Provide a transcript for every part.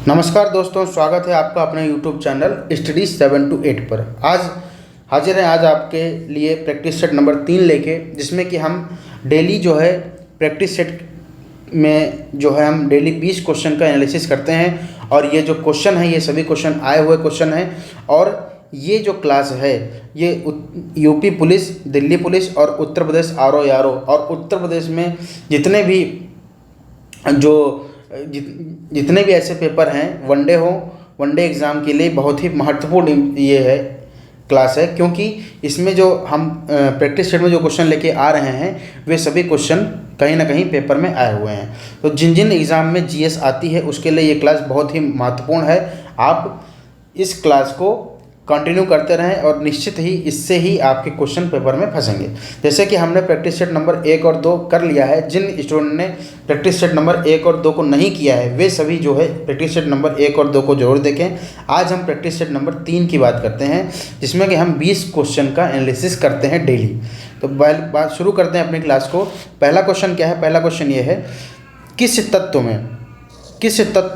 नमस्कार दोस्तों, स्वागत है आपका अपने YouTube चैनल स्टडी 7 to 8 पर। आज हाजिर हैं आज आपके लिए प्रैक्टिस सेट नंबर 3 लेके, जिसमें कि हम डेली जो है प्रैक्टिस सेट में जो है हम डेली 20 क्वेश्चन का एनालिसिस करते हैं। और ये जो क्वेश्चन है ये सभी क्वेश्चन आए हुए क्वेश्चन हैं। और ये जो क्लास है ये यूपी पुलिस, दिल्ली पुलिस और उत्तर प्रदेश RO और उत्तर प्रदेश में जितने भी जितने भी ऐसे पेपर हैं वनडे एग्ज़ाम के लिए बहुत ही महत्वपूर्ण ये है क्लास है, क्योंकि इसमें जो हम प्रैक्टिस सेट में जो क्वेश्चन लेके आ रहे हैं वे सभी क्वेश्चन कहीं ना कहीं पेपर में आए हुए हैं। तो जिन एग्ज़ाम में GS आती है उसके लिए ये क्लास बहुत ही महत्वपूर्ण है। आप इस क्लास को कंटिन्यू करते रहें और निश्चित ही इससे ही आपके क्वेश्चन पेपर में फंसेंगे। जैसे कि हमने प्रैक्टिस सेट नंबर 1 और 2 कर लिया है। जिन स्टूडेंट ने प्रैक्टिस सेट नंबर 1 और 2 को नहीं किया है वे सभी जो है प्रैक्टिस सेट नंबर 1 और 2 को जरूर देखें। आज हम प्रैक्टिस सेट नंबर 3 की बात करते हैं, जिसमें कि हम 20 क्वेश्चन का एनालिसिस करते हैं डेली। तो बात शुरू करते हैं अपनी क्लास को। पहला क्वेश्चन क्या है? पहला क्वेश्चन ये है, किस तत्व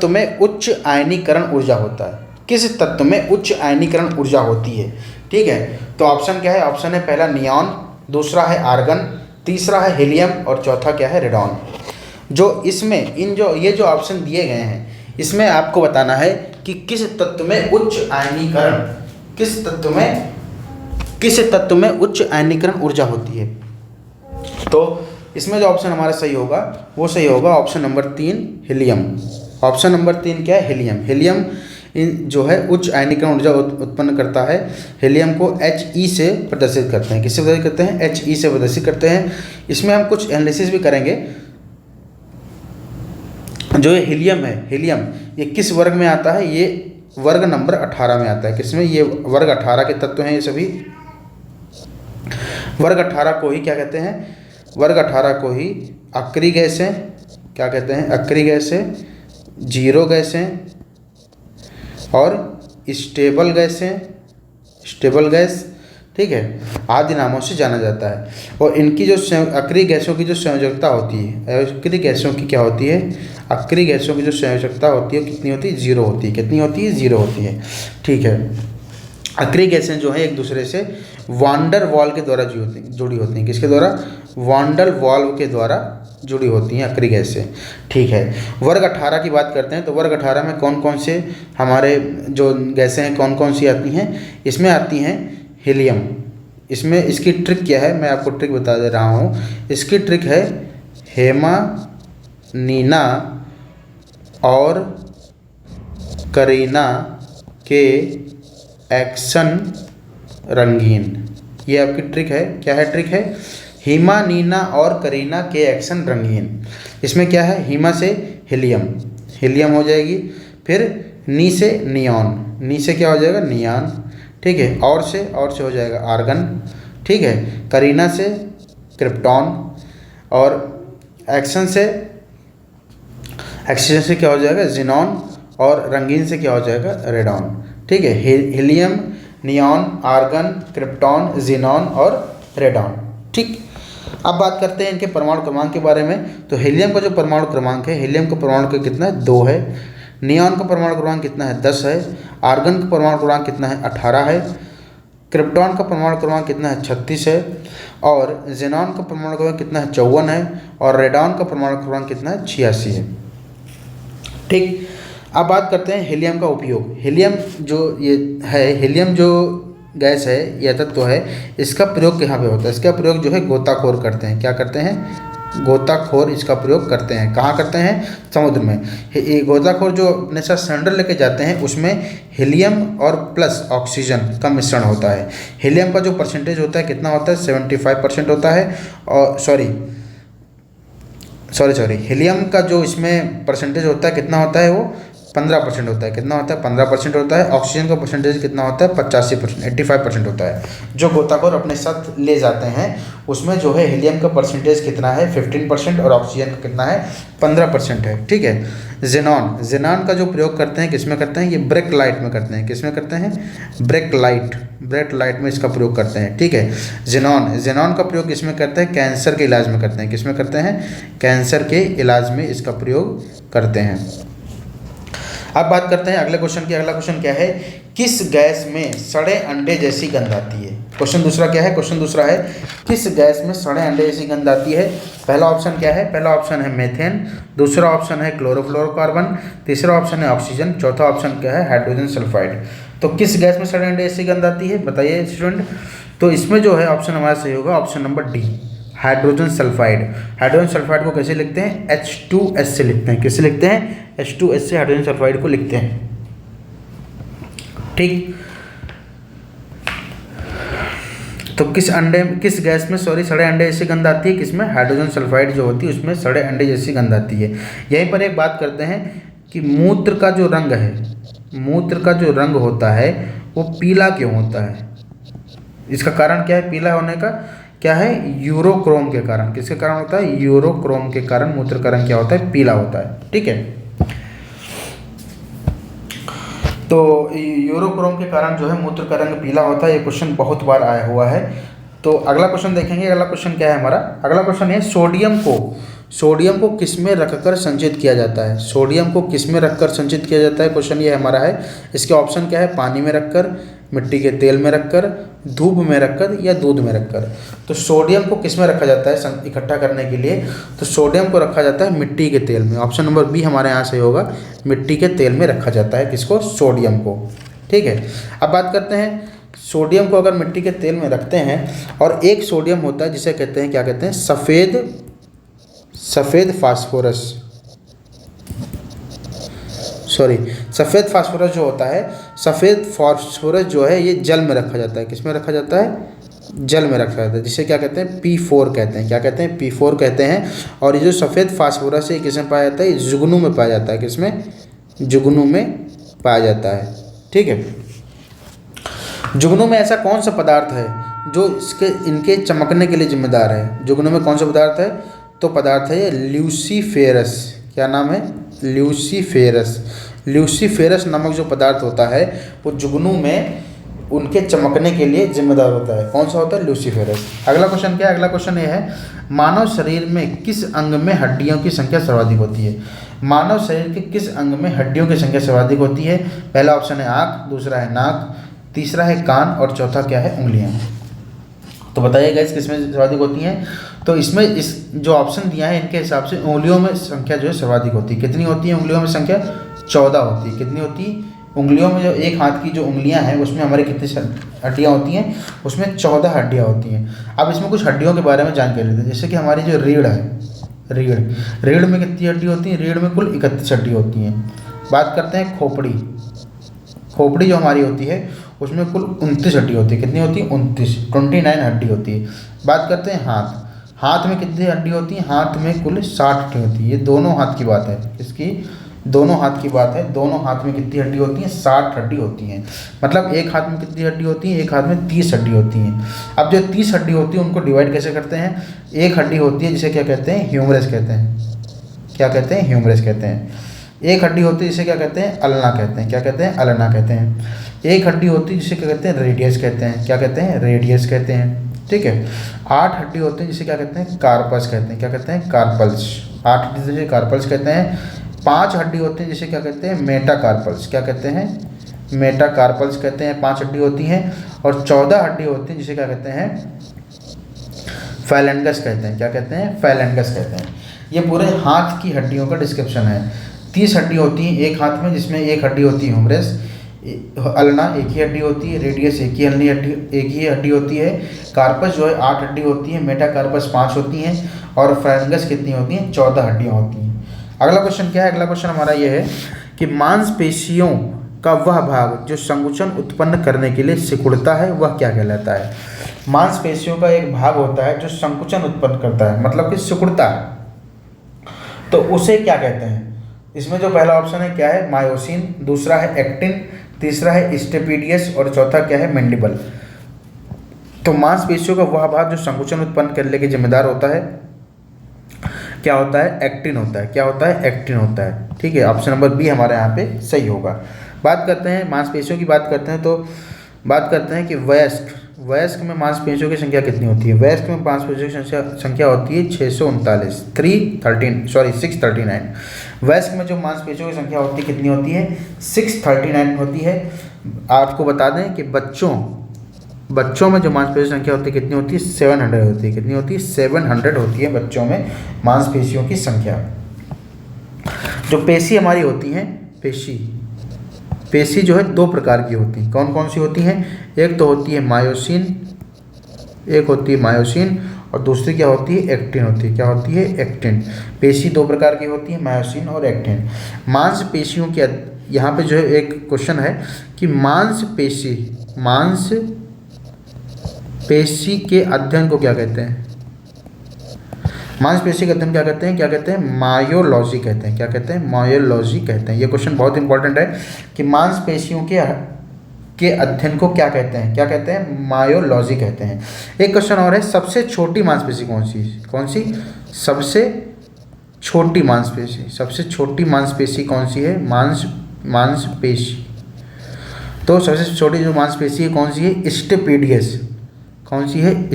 में उच्च आयनीकरण ऊर्जा होता है? किस तत्व में उच्च आयनीकरण ऊर्जा होती है? ठीक है, तो ऑप्शन क्या है? ऑप्शन है पहला नियॉन, दूसरा है आर्गन, तीसरा है हीलियम और चौथा क्या है? रेडॉन। जो इसमें ये जो ऑप्शन दिए गए हैं इसमें आपको बताना है कि किस तत्व में उच्च आयनीकरण ऊर्जा होती है। तो इसमें जो ऑप्शन हमारा सही होगा वो सही होगा option number 3 helium. Option number 3 क्या है? हीलियम। हीलियम जो है उच्च आयनीकरण ऊर्जा उत्पन्न करता है। हीलियम को He से प्रदर्शित करते हैं। किससे प्रदर्शित करते हैं? He से प्रदर्शित करते हैं। इसमें हम कुछ एनालिसिस भी करेंगे। जो ये हीलियम है, हीलियम ये किस वर्ग में आता है? ये वर्ग नंबर 18 में आता है। किसमें? ये वर्ग 18 के तत्व हैं ये सभी। वर्ग 18 को ही क्या कहते हैं? वर्ग 18 को ही अक्रिय गैसें क्या कहते हैं? अक्रिय गैसें, जीरो गैसें और स्टेबल गैस, ठीक है, आदि नामों से जाना जाता है। और इनकी जो अक्रिय गैसों की जो संयोजकता होती है, अक्रिय गैसों की क्या होती है? अक्रिय गैसों की जो संयोजकता होती है कितनी होती है? 0 होती है। कितनी होती है? 0 होती है। ठीक है, अक्रिय गैसें जो है एक दूसरे से वान डर वाल के द्वारा जुड़ी होती हैं। किसके द्वारा? वान डर वाल्व के द्वारा जुड़ी होती हैं अक्रिय गैसें। ठीक है, वर्ग 18 की बात करते हैं। तो वर्ग 18 में कौन कौन से हमारे जो गैसें हैं कौन कौन सी आती हैं? इसमें आती हैं हीलियम। इसमें इसकी ट्रिक क्या है? मैं आपको ट्रिक बता दे रहा हूँ। इसकी ट्रिक है हेमा, नीना और करीना के एक्शन रंगीन। ये आपकी ट्रिक है। क्या है ट्रिक है? हीमा, नीना और करीना के एक्शन रंगीन। इसमें क्या है? हीमा से हीलियम हो जाएगी। फिर नी से नियॉन, नी से क्या हो जाएगा? नियॉन। ठीक है, और से हो जाएगा आर्गन। ठीक है, करीना से क्रिप्टॉन और एक्शन से क्या हो जाएगा? जिनॉन और रंगीन से क्या हो जाएगा? रेडॉन। ठीक है, helium, neon, argon, krypton, xenon और रेडॉन। ठीक, अब बात करते हैं इनके परमाणु क्रमांक के बारे में। तो हीलियम का जो परमाणु क्रमांक है, हीलियम का परमाणु क्रमांक कितना है? 2 है। नियॉन का परमाणु क्रमांक कितना है? 10 है। आर्गन का परमाणु क्रमांक कितना है? 18 है। क्रिप्टॉन का परमाणु क्रमांक कितना है? 36 है। और जेनॉन का परमाणु क्रमांक कितना है? 54 है। और रेडॉन का परमाणु क्रमांक कितना है? 86 है। ठीक, अब बात करते हैं हीलियम का उपयोग। हीलियम जो ये है, हीलियम जो गैस है या तत्व है, इसका प्रयोग कहाँ पे होता है? इसका प्रयोग जो है गोताखोर करते हैं। क्या करते हैं? गोताखोर इसका प्रयोग करते हैं। कहाँ करते हैं? समुद्र में। ये गोताखोर जो अपने साथ सिलेंडर लेके जाते हैं उसमें हीलियम और प्लस ऑक्सीजन का मिश्रण होता है। हीलियम का जो परसेंटेज होता है कितना होता है? 75% होता है। और सॉरी, हीलियम का जो इसमें परसेंटेज होता है कितना होता है? वो 15% होता है। कितना होता है? 15% होता है। ऑक्सीजन का परसेंटेज कितना होता है? 85%, 85% होता है। जो गोताखोर अपने साथ ले जाते हैं उसमें जो है हीलियम का परसेंटेज कितना है? 15% और ऑक्सीजन का कितना है? 15% है। ठीक है, जेनॉन का जो प्रयोग करते हैं किसमें करते हैं? ये ब्रेक लाइट में करते हैं। किसमें करते हैं? ब्रेक लाइट में इसका प्रयोग करते हैं। ठीक है, जेनॉन का प्रयोग किसमें करते हैं? कैंसर के इलाज में करते हैं। किसमें करते हैं? कैंसर के इलाज में इसका प्रयोग करते हैं। अब बात करते हैं अगले क्वेश्चन की। अगला क्वेश्चन क्या है, किस गैस में सड़े अंडे जैसी गंध आती है। क्वेश्चन दूसरा क्या है, क्वेश्चन दूसरा है किस गैस में सड़े अंडे जैसी गंध आती है। पहला ऑप्शन क्या है, पहला ऑप्शन है मीथेन, दूसरा ऑप्शन है क्लोरोफ्लोरोकार्बन, तीसरा ऑप्शन है ऑक्सीजन, चौथा ऑप्शन क्या है हाइड्रोजन सल्फाइड। तो किस गैस में सड़े अंडे जैसी गंध आती है बताइए स्टूडेंट। तो इसमें जो है ऑप्शन हमारा सही होगा option number D, hydrogen sulphide. Hydrogen sulphide को कैसे लिखते हैं, H2S से लिखते हैं। कैसे लिखते हैं, H2S से हाइड्रोजन सल्फाइड को लिखते हैं। ठीक, तो किस गैस में सड़े अंडे जैसी गंध आती है, किसमें, हाइड्रोजन सल्फाइड जो होती है उसमें सड़े अंडे जैसी गंध आती है। यहीं पर एक बात करते हैं कि मूत्र का जो रंग है, मूत्र का जो रंग होता है वो पीला क्यों होता है। इसका कारण क्या है पीला होने का, क्या है, यूरोक्रोम के कारण। किसके कारण होता है, यूरोक्रोम के कारण मूत्र का रंग क्या होता है, पीला होता है। ठीक है, तो यूरोक्रोम के कारण जो है मूत्र का रंग पीला होता है। ये क्वेश्चन बहुत बार आया हुआ है। तो अगला क्वेश्चन देखेंगे। अगला क्वेश्चन क्या है हमारा, अगला क्वेश्चन है सोडियम को किस में रखकर संचित किया जाता है। सोडियम को किस में रखकर संचित किया जाता है, क्वेश्चन ये हमारा है। इसके ऑप्शन क्या है, पानी में रखकर, मिट्टी के तेल में रखकर, धूप में रखकर या दूध में रखकर। तो सोडियम को किस में रखा जाता है इकट्ठा करने के लिए, तो सोडियम को रखा जाता है मिट्टी के तेल में। ऑप्शन नंबर बी हमारे यहाँ से होगा, मिट्टी के तेल में रखा जाता है किसको, सोडियम को। ठीक है, अब बात करते हैं सोडियम को अगर मिट्टी के तेल में रखते हैं और एक सोडियम होता है जिसे कहते हैं, क्या कहते हैं, सफ़ेद फास्फोरस, सफ़ेद फास्फोरस जो होता है, सफ़ेद फास्फोरस जो है ये जल में रखा जाता है। किस में रखा जाता है, जल में रखा जाता है, जिसे क्या कहते हैं, P4 कहते हैं। क्या कहते हैं, P4 कहते हैं। और ये जो सफ़ेद फास्फोरस है किस में पाया जाता है, जुगनू में पाया जाता है। किसमें, जुगनू में पाया जाता है। ठीक है, जुगनू में ऐसा कौन सा पदार्थ है जो इनके चमकने के लिए जिम्मेदार है। जुगनू में कौन सा पदार्थ है, तो पदार्थ है ये ल्यूसीफेरस। क्या नाम है, ल्यूसीफेरस नामक जो पदार्थ होता है वो जुगनू में उनके चमकने के लिए जिम्मेदार होता है। कौन सा होता है, ल्यूसीफेरस। अगला क्वेश्चन क्या है, अगला क्वेश्चन ये है, मानव शरीर में किस अंग में हड्डियों की संख्या सर्वाधिक होती है। मानव शरीर के किस अंग में हड्डियों की संख्या सर्वाधिक होती है। पहला ऑप्शन है आँख, दूसरा है नाक, तीसरा है कान और चौथा क्या है, उंगलियां। तो बताइएगा इस किस में सर्वाधिक होती हैं। तो इसमें इस जो ऑप्शन दिया है इनके हिसाब से उंगलियों में संख्या जो है सर्वाधिक होती है। कितनी होती है उंगलियों में संख्या, 14 होती है। कितनी होती है उंगलियों में, जो एक हाथ की जो उंगलियां हैं उसमें हमारी कितनी हड्डियां होती हैं, उसमें 14 हड्डियां होती हैं। अब इसमें कुछ हड्डियों के बारे में जानकारी लेते हैं। जैसे कि हमारी जो रीढ़ है, रीढ़ में कितनी हड्डी होती है, रीढ़ में कुल 31 हड्डी होती हैं। बात करते हैं खोपड़ी जो हमारी होती है उसमें कुल 29 हड्डी होती है। कितनी होती है, 29 हड्डी होती है। बात करते हैं हाथ में कितनी हड्डी होती है, हाथ में कुल 60 हड्डी होती है। ये दोनों हाथ की बात है, इसकी दोनों हाथ की बात है। दोनों हाथ में कितनी हड्डी होती है, 60 हड्डी होती हैं। मतलब एक हाथ में कितनी हड्डी होती है, एक हाथ में 30 हड्डी होती हैं। अब जो 30 हड्डी होती है उनको डिवाइड कैसे करते हैं, एक हड्डी होती है जिसे क्या कहते हैं, ह्यूमरस कहते हैं। क्या कहते हैं, ह्यूमरस कहते हैं। एक हड्डी होती है जिसे क्या कहते हैं, अल्ना कहते हैं। क्या कहते हैं, अल्ना कहते हैं। एक हड्डी होती है जिसे क्या कहते हैं, रेडियस कहते हैं। क्या कहते हैं, रेडियस कहते हैं। ठीक है, 8 हड्डी होती है जिसे क्या कहते हैं, कार्पस कहते हैं। क्या कहते हैं, कार्पल्स। 8 हड्डी जिसे कार्पल्स कहते हैं। 5 हड्डी होती है जिसे क्या कहते हैं, मेटाकार्पल्स। क्या कहते हैं, मेटाकार्पल्स कहते हैं। 5 हड्डी होती हैं। और 14 हड्डी होती है जिसे क्या कहते हैं, फैलेंगस कहते हैं। क्या कहते हैं, फैलेंगस कहते हैं। ये पूरे हाथ की हड्डियों का डिस्क्रिप्शन है। 30 हड्डी होती है एक हाथ में, जिसमें एक हड्डी होती है ह्यूमरस, अल्ना एक ही हड्डी होती है, रेडियस एक ही हड्डी होती है, कार्पस जो है 8 हड्डी होती है, मेटाकार्पस 5 होती हैं और फैलेंगस कितनी होती हैं, 14 हड्डियाँ होती हैं। अगला क्वेश्चन क्या है, अगला क्वेश्चन हमारा ये है कि मांसपेशियों का वह भाग जो संकुचन उत्पन्न करने के लिए सिकुड़ता है वह क्या कहलाता है। मांसपेशियों का एक भाग होता है जो संकुचन उत्पन्न करता है, मतलब कि सिकुड़ता है, तो उसे क्या कहते हैं। इसमें जो पहला ऑप्शन है क्या है, मायोसिन, दूसरा है एक्टिन, तीसरा है स्टेपिडियस और चौथा क्या है, मैंडिबल। तो मांसपेशियों का वह भाग जो संकुचन उत्पन्न करने के जिम्मेदार होता है क्या होता है, एक्टिन होता है। क्या होता है, एक्टिन होता है। ठीक है, ऑप्शन नंबर बी हमारे यहाँ पे सही होगा। बात करते हैं मांसपेशियों की, बात करते हैं तो बात करते हैं कि वयस्क में मांसपेशियों की संख्या कितनी होती है। वयस्क में मांसपेशियों की संख्या होती है 639। वयस्क में जो मांसपेशियों की संख्या होती है कितनी होती है? 639 होती है। आपको बता दें कि बच्चों में जो मांसपेशियों की संख्या होती है कितनी होती है? 700 होती है। कितनी होती है? 700 होती है बच्चों में मांसपेशियों की संख्या। जो पेशी हमारी होती हैं, पेशी जो है 2 प्रकार की होती हैं। कौन कौन सी होती हैं? एक तो होती है मायोसिन, और दूसरी क्या होती है? एक्टिन होती है। क्या होती है? एक्टिन। पेशी 2 प्रकार की होती है, मायोसिन और एक्टिन। मांसपेशियों के यहाँ पे जो है एक क्वेश्चन है कि मांसपेशी के अध्ययन को क्या कहते हैं? मांसपेशी का अध्ययन क्या कहते हैं? मायोलॉजी कहते हैं। क्या कहते हैं? मायोलॉजी कहते हैं। ये क्वेश्चन बहुत इंपॉर्टेंट है कि मांसपेशियों के अध्ययन को क्या कहते हैं? मायोलॉजी कहते हैं। एक क्वेश्चन और है, सबसे छोटी मांसपेशी कौन सी? सबसे छोटी मांसपेशी कौन सी है? मांसपेशी। तो सबसे छोटी जो मांसपेशी है कौन सी है? स्टेपीडियस। कौन सी है?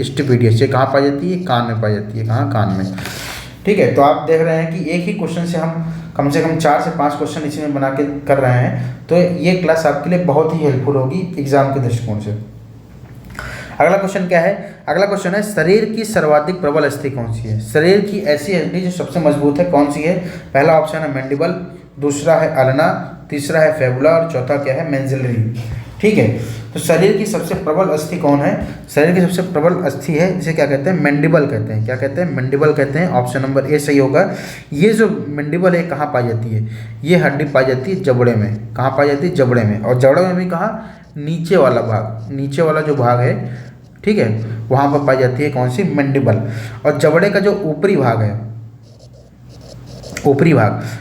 स्टेपीडियस। ये कहाँ पाई जाती है? कान में पाई जाती है। कहाँ? कान में। ठीक है, तो आप देख रहे हैं कि एक ही क्वेश्चन से हम कम से कम 4 से 5 क्वेश्चन इसी में बना के कर रहे हैं, तो ये क्लास आपके लिए बहुत ही हेल्पफुल होगी एग्जाम के दृष्टिकोण से। अगला क्वेश्चन क्या है? अगला क्वेश्चन है, शरीर की सर्वाधिक प्रबल अस्थि कौन सी है? शरीर की ऐसी हड्डी जो सबसे मजबूत है कौन सी है? पहला ऑप्शन है मैंडिबल, दूसरा है अल्ना, तीसरा है फेबुला और चौथा क्या है? मेंजिलरी। ठीक है, तो शरीर की सबसे प्रबल अस्थि कौन है? शरीर की सबसे प्रबल अस्थि है जिसे क्या कहते हैं? मैंडिबल कहते हैं। क्या कहते हैं? मैंडिबल कहते हैं। ऑप्शन नंबर ए सही होगा। ये जो मैंडिबल है कहाँ पाई जाती है? ये हड्डी पाई जाती है जबड़े में। कहाँ पाई जाती है? जबड़े में। और जबड़े में भी कहाँ? नीचे वाला जो भाग है, ठीक है, वहाँ पर पाई जाती है कौन सी? मैंडिबल। और जबड़े का जो ऊपरी भाग है,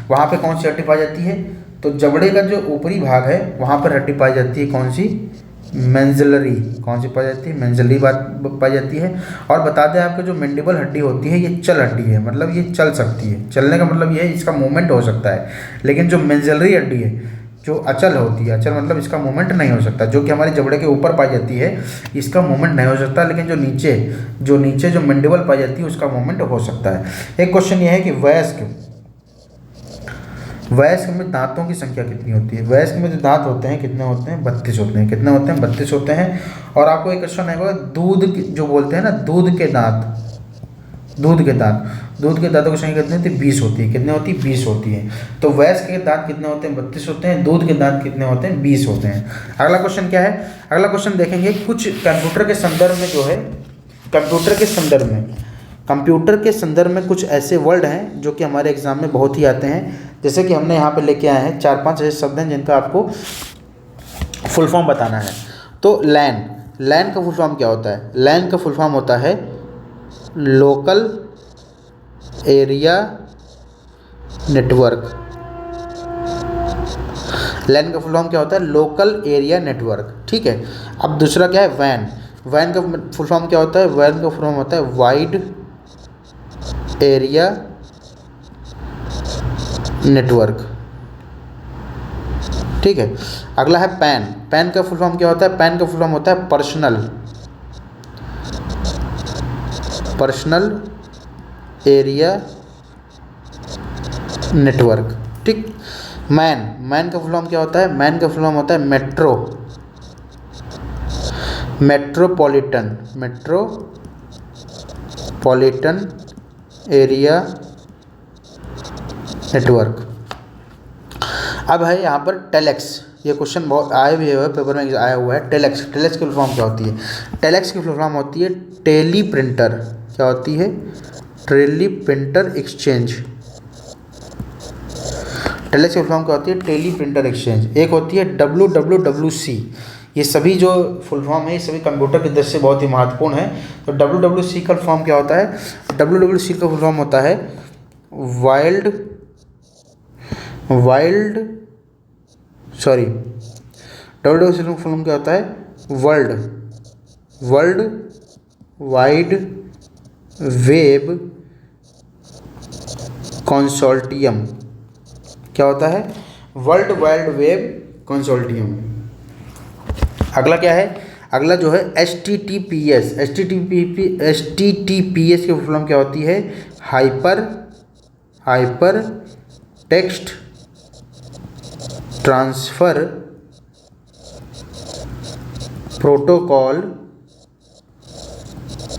वहाँ पे कौन सी हड्डी पाई जाती है? तो जबड़े का जो ऊपरी भाग है वहाँ पर हड्डी पाई जाती है कौन सी? मेंजिलरी। कौन सी पाई जाती है? मेंजिलरी पाई जाती है। और बता दें आपको, जो मैंडिबल हड्डी होती है ये चल हड्डी है, मतलब ये चल सकती है। चलने का मतलब ये है इसका मूवमेंट हो सकता है। लेकिन जो मेंजिलरी हड्डी है जो अचल होती है, अचल मतलब इसका मूवमेंट नहीं हो सकता। जो कि हमारी जबड़े के ऊपर पाई जाती है इसका मूवमेंट नहीं हो सकता, लेकिन जो नीचे जो मैंडिबल पाई जाती है उसका मूवमेंट हो सकता है। एक क्वेश्चन ये है कि वयस्क में दांतों की संख्या कितनी होती है? वयस्क में जो दांत होते हैं कितने होते हैं? 32 होते हैं। कितने होते हैं? 32 होते हैं। और आपको एक क्वेश्चन आएगा, जो बोलते हैं ना दूध के दांतों की संख्या कितनी होती है? 20 होती है। कितने होती है? 20 होती है। तो वयस्क के दांत कितने होते हैं? 32 होते हैं। दूध के दांत कितने होते हैं? 20 होते हैं। अगला क्वेश्चन क्या है? अगला क्वेश्चन देखेंगे, कुछ कंप्यूटर के संदर्भ में कुछ ऐसे वर्ड हैं जो कि हमारे एग्जाम में बहुत ही आते हैं। जैसे कि हमने यहाँ पे लेके आए हैं 4-5 ऐसे शब्द हैं जिनका आपको फुल फॉर्म बताना है। तो लैन का फुल फॉर्म क्या होता है? लैन का फुल फॉर्म होता है लोकल एरिया नेटवर्क। लैन का फुल फॉर्म क्या होता है? Local area network. ठीक है, अब दूसरा क्या है? वैन का फुल फॉर्म क्या होता है? वैन का फुल फॉर्म होता है वाइड एरिया नेटवर्क। ठीक है, अगला है पैन का फुल फॉर्म क्या होता है? पैन का फुल फॉर्म होता है पर्सनल एरिया नेटवर्क। ठीक, मैन का फुल फॉर्म क्या होता है? मैन का फुल फॉर्म होता है मेट्रोपॉलिटन एरिया नेटवर्क। अब है यहाँ पर टेलेक्स। ये क्वेश्चन बहुत आए हुए हैं, पेपर में आया हुआ है। टेलेक्स की फुल फॉर्म क्या होती है? टेलेक्स की फुल फॉर्म होती है टेली प्रिंटर। क्या होती है? Teleprinter exchange. टेलेक्स की फुल फॉर्म क्या होती है? Teleprinter exchange. एक होती है WWWC। ये सभी जो फुल फॉर्म है ये सभी कंप्यूटर की दृष्टि से बहुत ही महत्वपूर्ण है। तो WWC का फुल फॉर्म क्या होता है? WWC का फुल फॉर्म होता है WWC का फुल फॉर्म क्या होता है? World Wide Web consortium. क्या होता है? World Wide Web consortium. अगला क्या है? अगला जो है HTTPS, HTTPS की फुल फॉर्म क्या होती है? Hyper text transfer protocol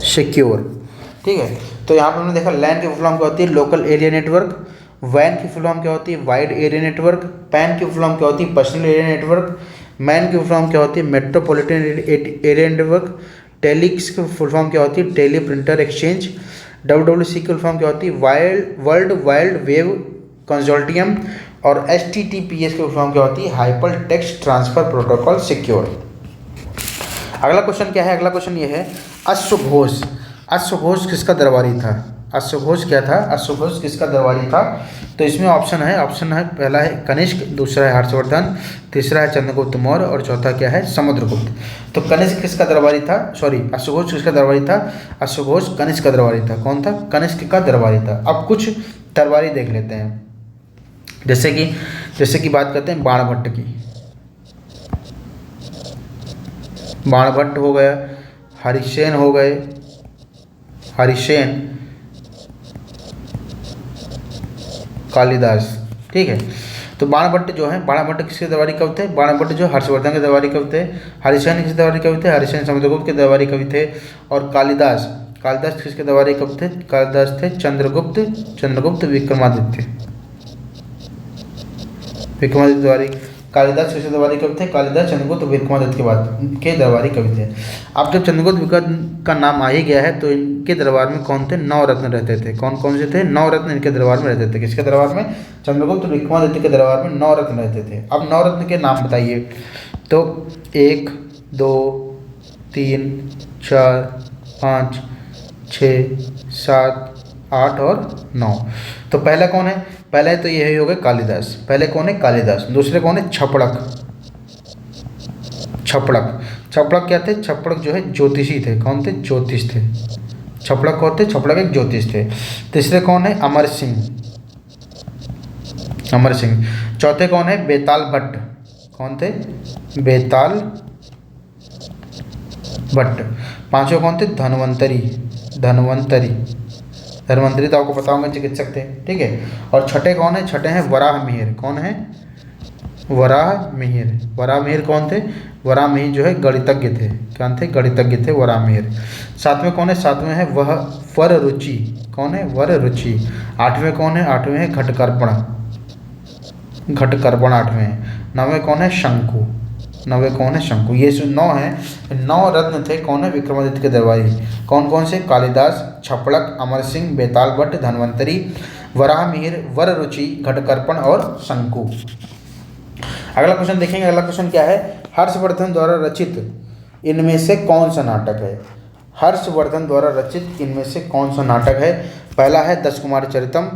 secure. ठीक है, तो यहाँ पर हमने देखा लैन की फुल फॉर्म क्या होती है? Local area network. वैन की फुल फॉर्म क्या होती है? Wide area network. पैन की फुल फॉर्म क्या होती है? Personal area network. मैन की फुल फॉर्म क्या होती है? Metropolitan area network. टेलिक्स की फुल फॉर्म क्या होती है? Teleprinter exchange. WWC की फुल फॉर्म क्या होती है? World Wide Web Consortium. और HTTPS की फुल फॉर्म क्या होती है? Hypertext transfer protocol secure. अगला क्वेश्चन क्या है? अगला क्वेश्चन ये है, अश्वघोष। अश्वघोष किसका दरबारी था? अश्वघोष क्या था? अश्वघोष किसका दरबारी था? तो इसमें ऑप्शन है पहला है कनिष्क, दूसरा है हर्षवर्धन, तीसरा है चंद्रगुप्त मौर्य और चौथा क्या है? समुद्रगुप्त। तो कनिष्क किसका दरबारी था? अश्वघोष किसका दरबारी था? अश्वघोष कनिष्क का दरबारी था। कौन था? कनिष्क का दरबारी था। अब कुछ दरबारी देख लेते हैं, जैसे कि बात करते हैं बाणभट्ट की। बाणभट्ट हो गया, हरिसेन हो गए, हरिसेन, कालिदास। ठीक है, तो बाणभट्ट जो है, बाणभट्ट किसके दरबारी कवि थे? बाणभट्ट जो हर्षवर्धन के दरबारी कवि थे। हरिसेन किसके दरबारी कवि थे? हरिसेन समुद्रगुप्त के दरबारी कवि थे। और कालिदास किसके दरबारी कवि थे? कालिदास थे चंद्रगुप्त विक्रमादित्य दरबारी। कालिदास किसके दरबारी कवि थे? कालिदास चंद्रगुप्त विक्रमादित्य के दरबारी कवि थे। अब जब चंद्रगुप्त का नाम आ ही गया है तो इनके दरबार में कौन थे? 9 रत्न रहते थे। कौन कौन से थे? 9 रत्न इनके दरबार में रहते थे। किसके दरबार में? चंद्रगुप्त विक्रमादित्य के दरबार में 9 रत्न रहते थे। अब 9 रत्न के नाम बताइए। तो 1 2 3 4 5 6 7 8 और 9। तो पहला कौन है? पहले तो यही हो गए कालिदास। पहले कौन है? कालिदास। दूसरे कौन है? छपड़क क्या थे? छपड़क जो है ज्योतिषी थे। कौन थे? ज्योतिष थे। छपड़क कौन थे? छपड़क एक ज्योतिष थे। तीसरे कौन है? अमर सिंह। चौथे कौन है? बेताल भट्ट। कौन थे? बेताल भट्ट। पांचवें कौन थे? धन्वंतरी तो आपको पता होगा, चिकित्सक थे। ठीक है, और छठे कौन है? छठे हैं वराहमिहिर। कौन है? वराहमिहिर कौन थे? वराहमिहिर जो है गणितज्ञ थे। कौन थे? गणितज्ञ थे वराहमिहिर। सातवें कौन है? सातवें है वह वररुचि। कौन है? वररुचि। आठवें कौन है? आठवें है घटकर्पण आठवें हैं। नौवें कौन है? शंकु। ये 9 हैं। 9 रत्न थे। कौन है? विक्रमादित्य के दरबारी। कौन कौन से? कालिदास, छपड़क, अमर सिंह, बेताल भट्ट, धन्वंतरी, वराहमिहिर, वररुचि, घटकर्पण और शंकु। अगला क्वेश्चन देखेंगे। अगला क्वेश्चन क्या है? हर्षवर्धन द्वारा रचित इनमें से कौन सा नाटक है? हर्षवर्धन द्वारा रचित इनमें से कौन सा नाटक है? पहला है 10 कुमार चरितम,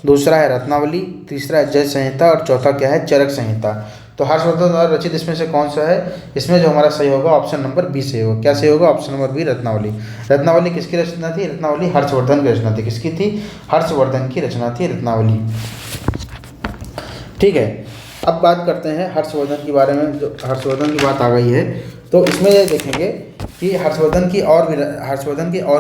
दूसरा है रत्नावली, तीसरा है जय संहिता और चौथा क्या है? चरक संहिता। तो हर्षवर्धन द्वारा रचित इसमें से कौन सा है? इसमें जो हमारा सही होगा ऑप्शन नंबर बी सही होगा। क्या सही होगा? Option number B, Ratnavali. Ratnavali किसकी रचना थी? रत्नावली हर्षवर्धन की रचना थी। किसकी थी? हर्षवर्धन की रचना थी रत्नावली। ठीक है, अब बात करते हैं हर्षवर्धन के बारे में। जो हर्षवर्धन की बात आ गई है तो इसमें ये देखेंगे कि हर्षवर्धन की और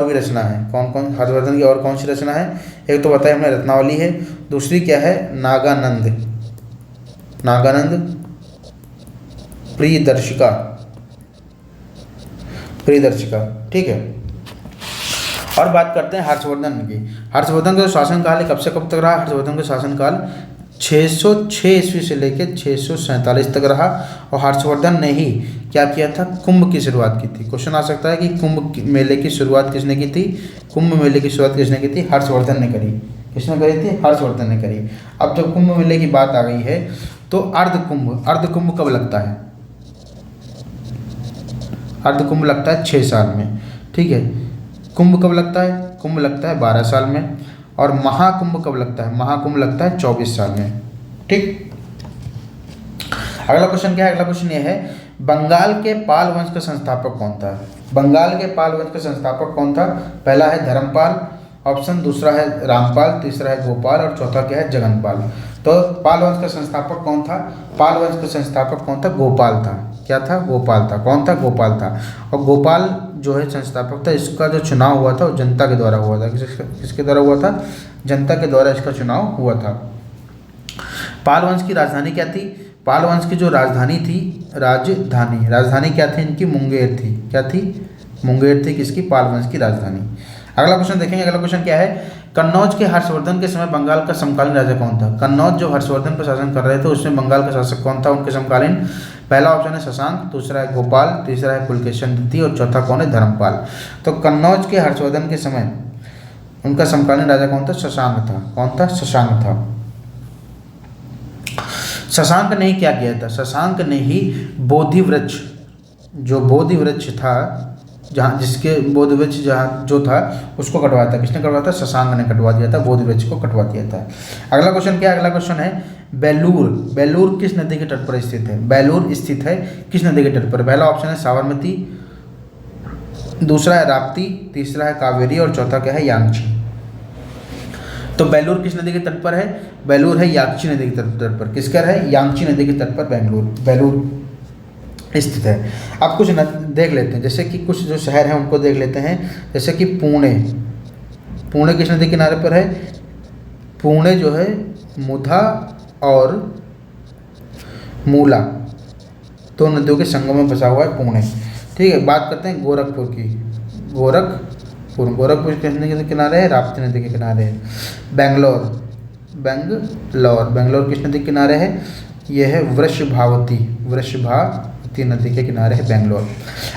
भी रचना है। कौन कौन हर्षवर्धन की और कौन सी रचना है? एक तो बताया हमने रत्नावली है, दूसरी क्या है? नागानंद प्रियदर्शिका। ठीक है, और बात करते हैं हर्षवर्धन की। हर्षवर्धन का जो शासनकाल है कब से कब तक रहा? हर्षवर्धन का शासनकाल 606 ईस्वी से लेकर 647 तक रहा। और हर्षवर्धन ने ही क्या किया था? कुंभ की शुरुआत की थी। क्वेश्चन आ सकता है कि कुंभ मेले की शुरुआत किसने की थी? हर्षवर्धन ने करी। किसने करी थी? हर्षवर्धन ने करी। अब जब कुंभ मेले की बात आ गई है तो अर्धकुंभ कब लगता है? अर्धकुंभ लगता है 6 साल में। ठीक है, कुंभ कब लगता है? कुंभ लगता है 12 साल में। और महाकुंभ कब लगता है? महाकुंभ लगता है 24 साल में। ठीक, अगला क्वेश्चन क्या है? अगला क्वेश्चन ये है, बंगाल के पाल वंश का संस्थापक कौन था? पहला है धर्मपाल ऑप्शन, दूसरा है रामपाल, तीसरा है गोपाल और चौथा क्या है? जगनपाल। तो पाल वंश का संस्थापक कौन था? पाल वंश का संस्थापक कौन था? गोपाल था। क्या था? गोपाल था। कौन था? गोपाल था। और गोपाल जो है संस्थापक था, इसका जो चुनाव हुआ था वो जनता के द्वारा हुआ था। किसके द्वारा हुआ था? जनता के द्वारा इसका चुनाव हुआ था। पाल वंश की राजधानी क्या थी? पाल वंश की जो राजधानी थी, राजधानी क्या थी इनकी? मुंगेर थी। क्या थी? मुंगेर थी किसकी? पाल वंश की राजधानी। अगला क्वेश्चन देखेंगे। अगला क्वेश्चन क्या है? कन्नौज के हर्षवर्धन के समय बंगाल का समकालीन राजा कौन था? कन्नौज जो हर्षवर्धन पर शासन कर रहे थे उसमें बंगाल का शासक कौन था उनके समकालीन? पहला ऑप्शन है शशांक, दूसरा है गोपाल, तीसरा है पुलकेशिन द्वितीय और चौथा कौन है? धर्मपाल। तो कन्नौज के हर्षवर्धन के समय उनका समकालीन राजा कौन था? शशांक था। कौन था? शशांक था। शशांक ने ही क्या किया था? शशांक ने ही बोधि वृक्ष, जो बोधि वृक्ष था, जहाँ जिसके बोधि वृक्ष जहाँ जो था उसको कटवाया था। किसने कटवाया था? शशांक ने कटवा दिया था, बोधि वृक्ष को कटवा दिया था। अगला क्वेश्चन क्या है? अगला क्वेश्चन है बेलूर। बेलूर किस नदी के तट पर स्थित है? बेलूर स्थित है किस नदी के तट पर? पहला ऑप्शन है साबरमती, दूसरा है राप्ती, तीसरा है कावेरी और चौथा क्या है? यांगची। तो बेलूर किस नदी के तट पर है? बेलूर है यांगची नदी के तट पर। किसका है? यांगची नदी के तट पर बेलूर स्थित है। अब कुछ देख लेते हैं, जैसे कि कुछ जो शहर हैं उनको देख लेते हैं। जैसे कि पुणे। पुणे किस नदी के किनारे पर है? पुणे जो है मुधा और मूला दो नदियों के संगम में बसा हुआ है पुणे। ठीक है, बात करते हैं गोरखपुर की। गोरखपुर किस नदी के किनारे है? राप्ती नदी के किनारे है। बेंगलोर किस नदी के किनारे है? यह है वृषभावती नदी के किनारे है बेंगलोर।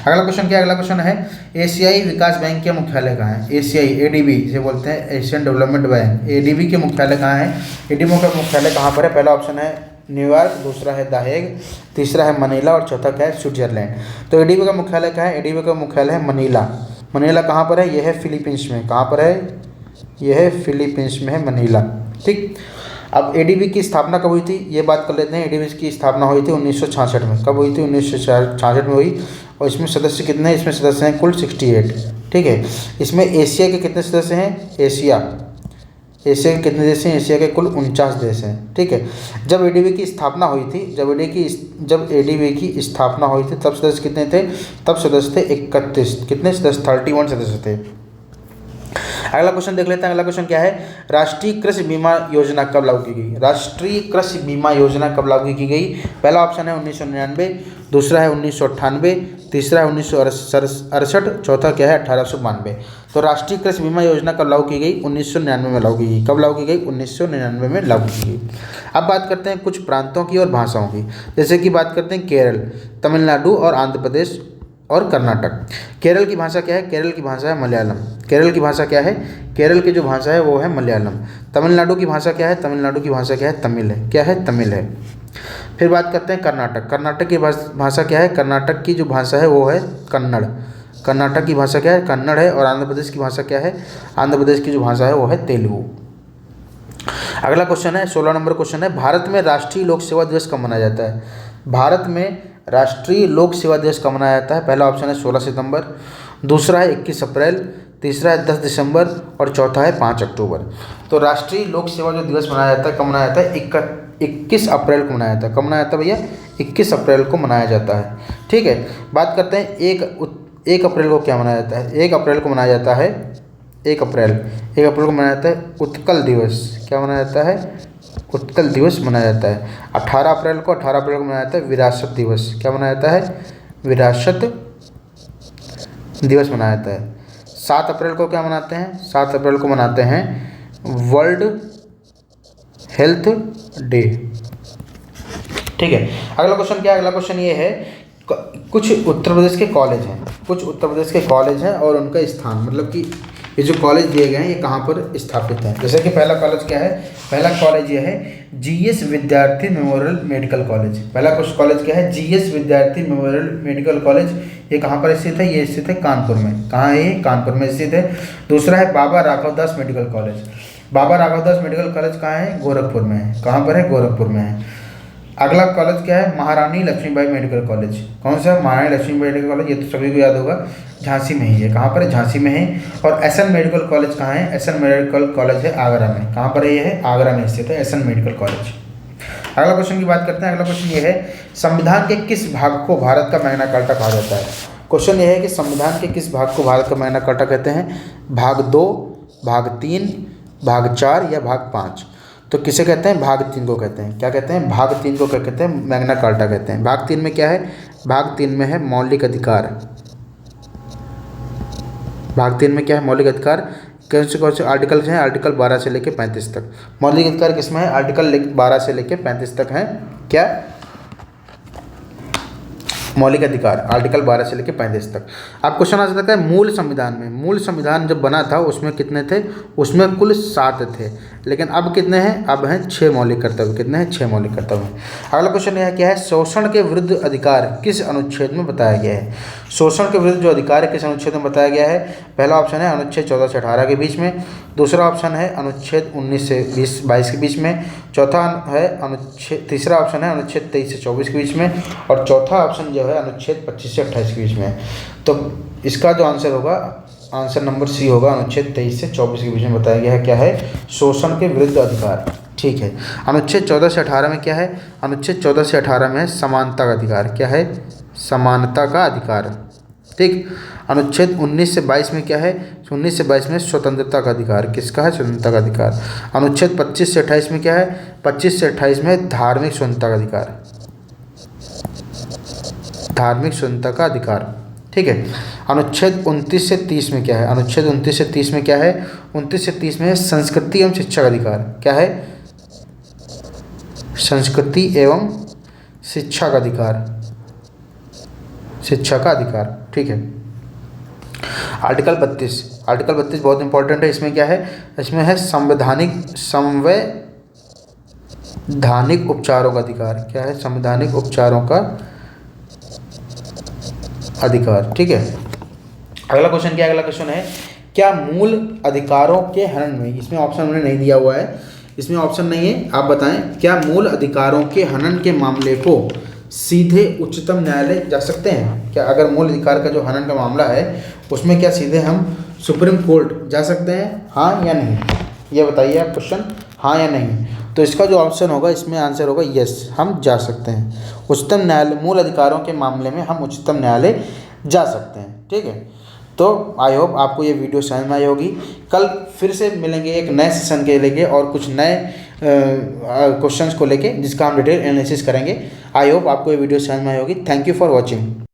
अगला क्वेश्चन क्या है? अगला क्वेश्चन है एशियाई विकास बैंक के मुख्यालय कहाँ है? एशियाई, एडीबी जिसे बोलते हैं, एशियन डेवलपमेंट बैंक, एडीबी के मुख्यालय कहाँ है? एडीबी का मुख्यालय कहाँ पर है? पहला ऑप्शन है न्यूयॉर्क, दूसरा है द हेग, तीसरा है मनीला और चौथा क्या है? स्विट्जरलैंड। तो एडीबी का मुख्यालय कहाँ है? एडीबी का मुख्यालय है मनीला। मनीला कहाँ पर है? यह है फिलीपींस में। कहाँ पर है? यह है फिलीपींस में है मनीला। ठीक, अब एडीबी की स्थापना कब हुई थी ये बात कर लेते हैं। एडीबी की स्थापना हुई थी 1966 में। कब हुई थी? 1966 में हुई। और इसमें सदस्य कितने हैं? इसमें सदस्य हैं कुल 68। ठीक है, इसमें एशिया के कितने सदस्य हैं? एशिया के कितने देश हैं? एशिया के कुल 49 देश हैं। ठीक है, जब एडीबी की स्थापना हुई थी, जब एडीबी की स्थापना हुई थी तब सदस्य कितने थे? तब सदस्य थे 31। कितने सदस्य? 31 सदस्य थे। अगला क्वेश्चन देख लेते हैं। अगला क्वेश्चन क्या है? राष्ट्रीय कृषि बीमा योजना कब लागू की गई? राष्ट्रीय कृषि बीमा योजना कब लागू की गई? पहला ऑप्शन है 1999, दूसरा है 1998, तीसरा है 1968, चौथा क्या है? 1892। तो राष्ट्रीय कृषि बीमा योजना कब लागू की गई? 1999 में लागू की गई। कब लागू की गई? 1999 में लागू की गई। अब बात करते हैं कुछ प्रांतों की और भाषाओं की। जैसे कि बात करते हैं केरल, तमिलनाडु और आंध्र प्रदेश और कर्नाटक। केरल की भाषा क्या है? केरल की भाषा है मलयालम। केरल की भाषा क्या है? केरल की जो भाषा है वो है मलयालम। तमिलनाडु की भाषा क्या है? तमिलनाडु की भाषा क्या है? तमिल है। क्या है? तमिल है। फिर बात करते हैं कर्नाटक। कर्नाटक की भाषा क्या है? कर्नाटक की जो भाषा है वो है कन्नड़। कर्नाटक की भाषा क्या है? कन्नड़ है। और आंध्र प्रदेश की भाषा क्या है? आंध्र प्रदेश की जो भाषा है वो है तेलुगु। अगला क्वेश्चन है 16 नंबर क्वेश्चन है भारत में राष्ट्रीय लोक सेवा दिवस कब मनाया जाता है? भारत में राष्ट्रीय लोक सेवा दिवस कब मनाया जाता है? पहला ऑप्शन है 16 सितंबर, दूसरा है 21 अप्रैल, तीसरा है 10 दिसंबर और चौथा है 5 अक्टूबर। तो राष्ट्रीय लोक सेवा जो दिवस मनाया जाता है कब मनाया जाता है? 21 अप्रैल को मनाया जाता है। कब मनाया जाता है भैया? 21 अप्रैल को मनाया जाता है। ठीक है, बात करते हैं 1 अप्रैल को क्या मनाया जाता है? 1 अप्रैल को मनाया जाता है 1 अप्रैल को मनाया जाता है उत्कल दिवस। क्या मनाया जाता है? उत्कल दिवस मनाया जाता है। 18 अप्रैल को मनाया जाता है विरासत दिवस। क्या मनाया जाता है? विरासत दिवस मनाया जाता है। 7 अप्रैल को क्या मनाते हैं? 7 अप्रैल को मनाते हैं वर्ल्ड हेल्थ डे। ठीक है, अगला क्वेश्चन क्या है? अगला क्वेश्चन ये है कुछ उत्तर प्रदेश के कॉलेज हैं और उनका स्थान, मतलब कि ये जो कॉलेज दिए गए हैं ये कहाँ पर स्थापित हैं। जैसे कि पहला कॉलेज क्या है? पहला कॉलेज ये है जीएस विद्यार्थी मेमोरियल मेडिकल कॉलेज। पहला कॉलेज क्या है? जीएस विद्यार्थी मेमोरियल मेडिकल कॉलेज। ये कहाँ पर स्थित है? ये स्थित है कानपुर में। कहाँ है ये? कानपुर में स्थित है। दूसरा है Baba Raghavdas medical college. Baba Raghavdas medical college कहाँ है? गोरखपुर में है। कहाँ पर है? गोरखपुर में है। अगला कॉलेज क्या है, महारानी लक्ष्मीबाई मेडिकल कॉलेज। कौन सा, महारानी लक्ष्मीबाई मेडिकल कॉलेज, ये तो सभी को याद होगा, झांसी में ही है। कहाँ पर है, झांसी में है। और एसएन मेडिकल कॉलेज कहाँ है, एसएन मेडिकल कॉलेज है आगरा में। कहाँ पर है ये है, आगरा में स्थित है एसएन मेडिकल कॉलेज। अगला क्वेश्चन की बात करते हैं। अगला क्वेश्चन ये है, संविधान के किस भाग को भारत का मैग्ना कार्टा कहा जाता है। क्वेश्चन ये है कि संविधान के किस भाग को भारत का मैग्ना कार्टा कहते हैं, भाग 2, भाग 3, भाग 4 या भाग 5। तो किसे कहते हैं, भाग 3 को कहते हैं। क्या कहते हैं, भाग 3 को क्या कहते हैं, मैग्ना कार्टा कहते हैं। भाग 3 में क्या है, भाग 3 में है मौलिक अधिकार। भाग 3 में क्या है, मौलिक अधिकार। कौन से आर्टिकल हैं, आर्टिकल 12 से लेकर 35 तक। मौलिक अधिकार किसमें है, आर्टिकल 12 से लेकर 35 तक हैं। क्या, मौलिक अधिकार आर्टिकल 12 से लेकर 35 तक। अब क्वेश्चन आ सकता है मूल संविधान में, मूल संविधान जब बना था उसमें कितने थे, उसमें कुल 7 थे, लेकिन अब कितने हैं, अब हैं 6 मौलिक कर्तव्य। कितने हैं, 6 मौलिक कर्तव्य। अगला क्वेश्चन यह क्या है, शोषण के विरुद्ध अधिकार किस अनुच्छेद में बताया गया है। शोषण के विरुद्ध जो अधिकार है किस अनुच्छेद में बताया गया है। पहला ऑप्शन है अनुच्छेद 14 से 18 के बीच में। दूसरा ऑप्शन है अनुच्छेद 19 से 22 के बीच में। चौथा है अनुच्छेद, तीसरा ऑप्शन है अनुच्छेद 23 से 24 के बीच में। और चौथा ऑप्शन जो है अनुच्छेद 25 से 28 के बीच में। तो इसका जो आंसर होगा, आंसर नंबर सी होगा, अनुच्छेद 23 से 24 के बीच में बताया गया है। क्या है, शोषण के विरुद्ध अधिकार। ठीक है। अनुच्छेद 14 से 18 में क्या है, अनुच्छेद 14 से 18 में है समानता का अधिकार। क्या है, समानता का अधिकार। ठीक। अनुच्छेद 19 से 22 में क्या है, 19 से 22 में स्वतंत्रता का अधिकार। किसका है, स्वतंत्रता का अधिकार। अनुच्छेद 25 से 28 में क्या है, 25 से 28 में धार्मिक स्वतंत्रता का अधिकार। धार्मिक स्वतंत्रता का अधिकार। ठीक है। अनुच्छेद 29 से 30 में क्या है, अनुच्छेद 29 से 30 में क्या है, 29 से 30 में संस्कृति एवं शिक्षा का अधिकार। क्या है, संस्कृति एवं शिक्षा का अधिकार। शिक्षा का अधिकार। ठीक है। आर्टिकल 32, आर्टिकल 32 बहुत इंपॉर्टेंट है। इसमें क्या है, इसमें है संवैधानिक उपचारों का अधिकार। क्या है, संवैधानिक उपचारों का अधिकार। ठीक है। अगला क्वेश्चन क्या, अगला क्वेश्चन है, क्या मूल अधिकारों के हनन में, इसमें ऑप्शन उन्होंने नहीं दिया हुआ है, इसमें ऑप्शन नहीं है, आप बताएं, क्या मूल अधिकारों के हनन के मामले को सीधे उच्चतम न्यायालय जा सकते हैं। क्या अगर मूल अधिकार का जो हनन का मामला है उसमें क्या सीधे हम सुप्रीम कोर्ट जा सकते हैं, हाँ या नहीं, ये बताइए आप क्वेश्चन, हाँ या नहीं। तो इसका जो ऑप्शन होगा, इसमें आंसर होगा यस, हम जा सकते हैं उच्चतम न्यायालय। मूल अधिकारों के मामले में हम उच्चतम न्यायालय जा सकते हैं। ठीक है। तो आई होप आपको ये वीडियो समझ में आई होगी। कल फिर से मिलेंगे एक नए सेशन के लेके और कुछ नए क्वेश्चंस को लेके, जिसका हम डिटेल एनालिसिस करेंगे। आई होप आपको ये वीडियो समझ में आई होगी। Thank you for watching.